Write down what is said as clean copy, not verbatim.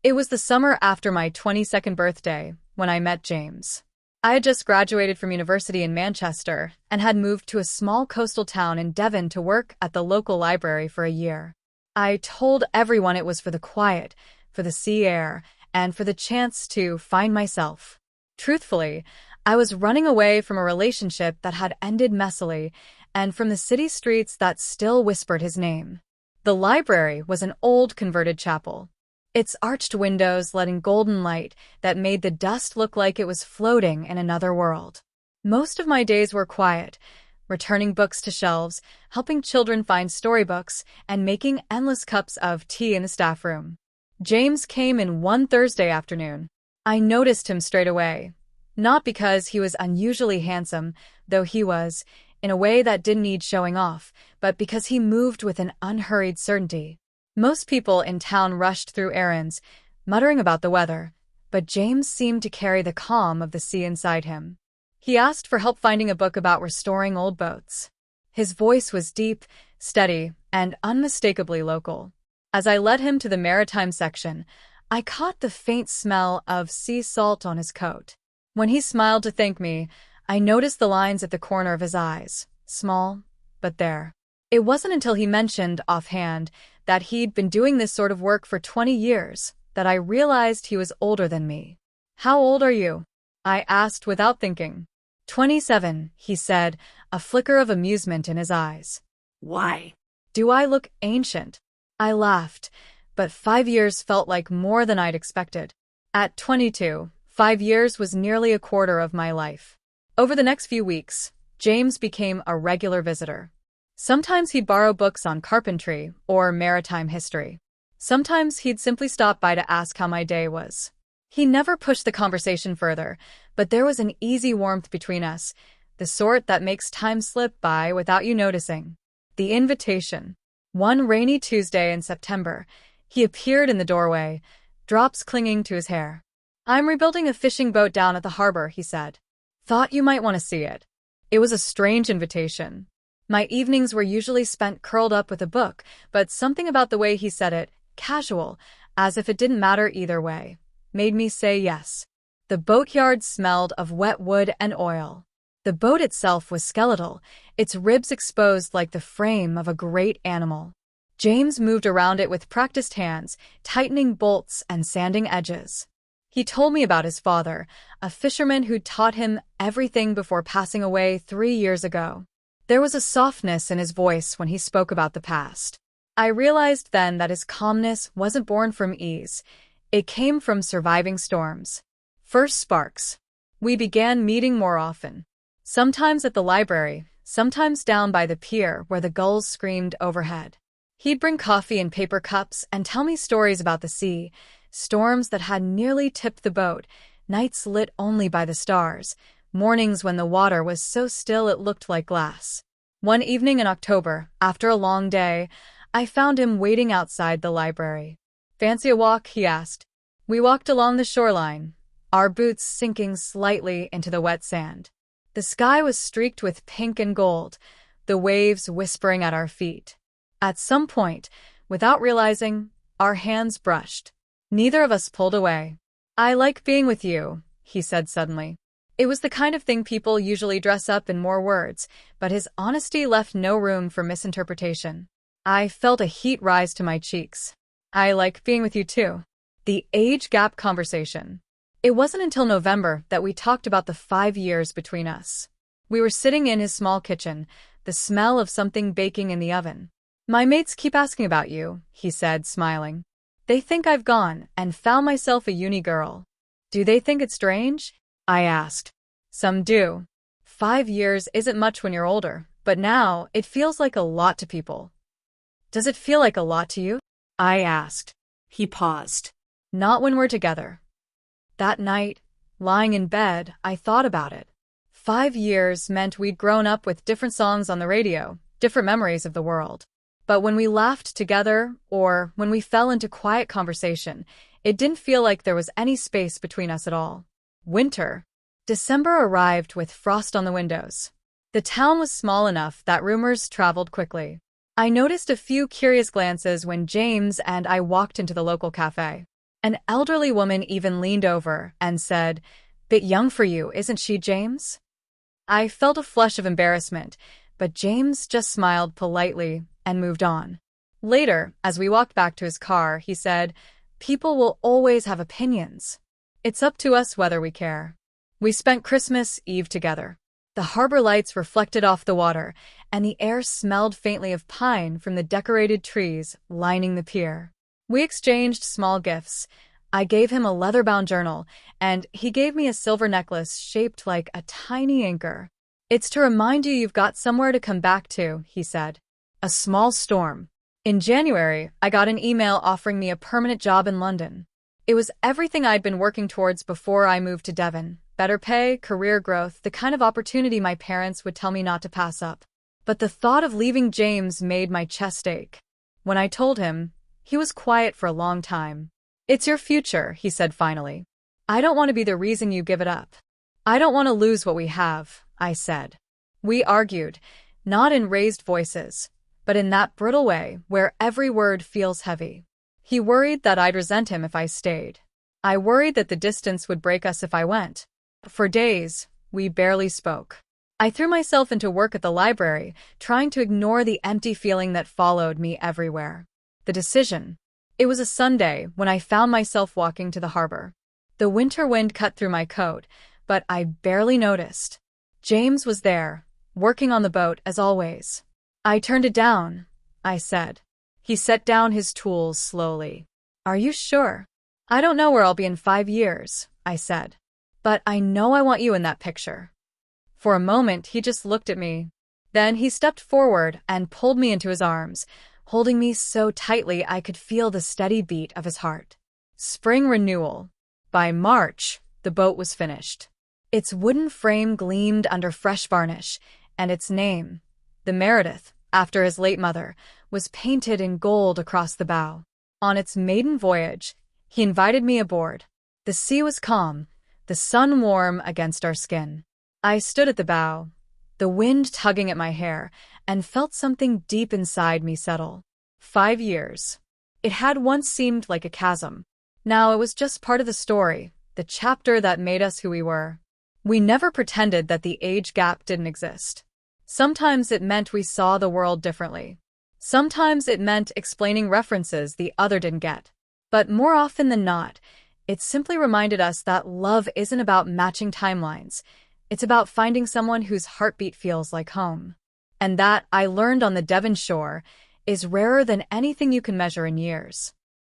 It was the summer after my 22nd birthday when I met James. I had just graduated from university in Manchester and had moved to a small coastal town in Devon to work at the local library for a year. I told everyone it was for the quiet, for the sea air, and for the chance to find myself. Truthfully, I was running away from a relationship that had ended messily and from the city streets that still whispered his name. The library was an old converted chapel. Its arched windows letting golden light that made the dust look like it was floating in another world. Most of my days were quiet, returning books to shelves, helping children find storybooks, and making endless cups of tea in the staff room. James came in one Thursday afternoon. I noticed him straight away. Not because he was unusually handsome, though he was, in a way that didn't need showing off, but because he moved with an unhurried certainty. Most people in town rushed through errands, muttering about the weather, but James seemed to carry the calm of the sea inside him. He asked for help finding a book about restoring old boats. His voice was deep, steady, and unmistakably local. As I led him to the maritime section, I caught the faint smell of sea salt on his coat. When he smiled to thank me, I noticed the lines at the corner of his eyes, small, but there. It wasn't until he mentioned offhand that he'd been doing this sort of work for 20 years that I realized he was older than me. "How old are you?" I asked without thinking. 27, he said, a flicker of amusement in his eyes. Why? Do I look ancient? I laughed, but 5 years felt like more than I'd expected. At 22, 5 years was nearly a quarter of my life. Over the next few weeks, James became a regular visitor. Sometimes he'd borrow books on carpentry or maritime history. Sometimes he'd simply stop by to ask how my day was. He never pushed the conversation further, but there was an easy warmth between us, the sort that makes time slip by without you noticing. The invitation. One rainy Tuesday in September, he appeared in the doorway, drops clinging to his hair. "I'm rebuilding a fishing boat down at the harbor," he said. "Thought you might want to see it." It was a strange invitation. My evenings were usually spent curled up with a book, but something about the way he said it, casual, as if it didn't matter either way, made me say yes. The boatyard smelled of wet wood and oil. The boat itself was skeletal, its ribs exposed like the frame of a great animal. James moved around it with practiced hands, tightening bolts and sanding edges. He told me about his father, a fisherman who'd taught him everything before passing away 3 years ago. There was a softness in his voice when he spoke about the past. I realized then that his calmness wasn't born from ease. It came from surviving storms. First sparks. We began meeting more often. Sometimes at the library, sometimes down by the pier where the gulls screamed overhead. He'd bring coffee in paper cups and tell me stories about the sea, storms that had nearly tipped the boat, nights lit only by the stars, mornings when the water was so still it looked like glass. One evening in October, after a long day, I found him waiting outside the library. "Fancy a walk?" he asked. We walked along the shoreline, our boots sinking slightly into the wet sand. The sky was streaked with pink and gold, the waves whispering at our feet. At some point, without realizing, our hands brushed. Neither of us pulled away. "I like being with you," he said suddenly. It was the kind of thing people usually dress up in more words, but his honesty left no room for misinterpretation. I felt a heat rise to my cheeks. "I like being with you too." The age gap conversation. It wasn't until November that we talked about the 5 years between us. We were sitting in his small kitchen, the smell of something baking in the oven. "My mates keep asking about you," he said, smiling. "They think I've gone and found myself a uni girl." "Do they think it's strange?" I asked. "Some do. 5 years isn't much when you're older, but now it feels like a lot to people." "Does it feel like a lot to you?" I asked. He paused. "Not when we're together." That night, lying in bed, I thought about it. 5 years meant we'd grown up with different songs on the radio, different memories of the world. But when we laughed together, or when we fell into quiet conversation, it didn't feel like there was any space between us at all. Winter. December arrived with frost on the windows. The town was small enough that rumors traveled quickly. I noticed a few curious glances when James and I walked into the local cafe. An elderly woman even leaned over and said, "Bit young for you, isn't she, James?" I felt a flush of embarrassment, but James just smiled politely and moved on. Later, as we walked back to his car, he said, "People will always have opinions. It's up to us whether we care." We spent Christmas Eve together. The harbor lights reflected off the water, and the air smelled faintly of pine from the decorated trees lining the pier. We exchanged small gifts. I gave him a leather-bound journal, and he gave me a silver necklace shaped like a tiny anchor. "It's to remind you you've got somewhere to come back to," he said. A small storm. In January, I got an email offering me a permanent job in London. It was everything I'd been working towards before I moved to Devon. Better pay, career growth, the kind of opportunity my parents would tell me not to pass up. But the thought of leaving James made my chest ache. When I told him, he was quiet for a long time. "It's your future," he said finally. "I don't want to be the reason you give it up." "I don't want to lose what we have," I said. We argued, not in raised voices, but in that brittle way where every word feels heavy. He worried that I'd resent him if I stayed. I worried that the distance would break us if I went. For days, we barely spoke. I threw myself into work at the library, trying to ignore the empty feeling that followed me everywhere. The decision. It was a Sunday when I found myself walking to the harbor. The winter wind cut through my coat, but I barely noticed. James was there, working on the boat as always. "I turned it down," I said. He set down his tools slowly. "Are you sure?" "I don't know where I'll be in 5 years," I said. "But I know I want you in that picture." For a moment, he just looked at me. Then he stepped forward and pulled me into his arms, holding me so tightly I could feel the steady beat of his heart. Spring renewal. By March, the boat was finished. Its wooden frame gleamed under fresh varnish, and its name, the Meredith, after his late mother, was painted in gold across the bow. On its maiden voyage, he invited me aboard. The sea was calm, the sun warm against our skin. I stood at the bow, the wind tugging at my hair, and felt something deep inside me settle. 5 years. It had once seemed like a chasm. Now it was just part of the story, the chapter that made us who we were. We never pretended that the age gap didn't exist. Sometimes it meant we saw the world differently. Sometimes it meant explaining references the other didn't get. But more often than not, it simply reminded us that love isn't about matching timelines. It's about finding someone whose heartbeat feels like home. And that, I learned on the Devon shore, is rarer than anything you can measure in years.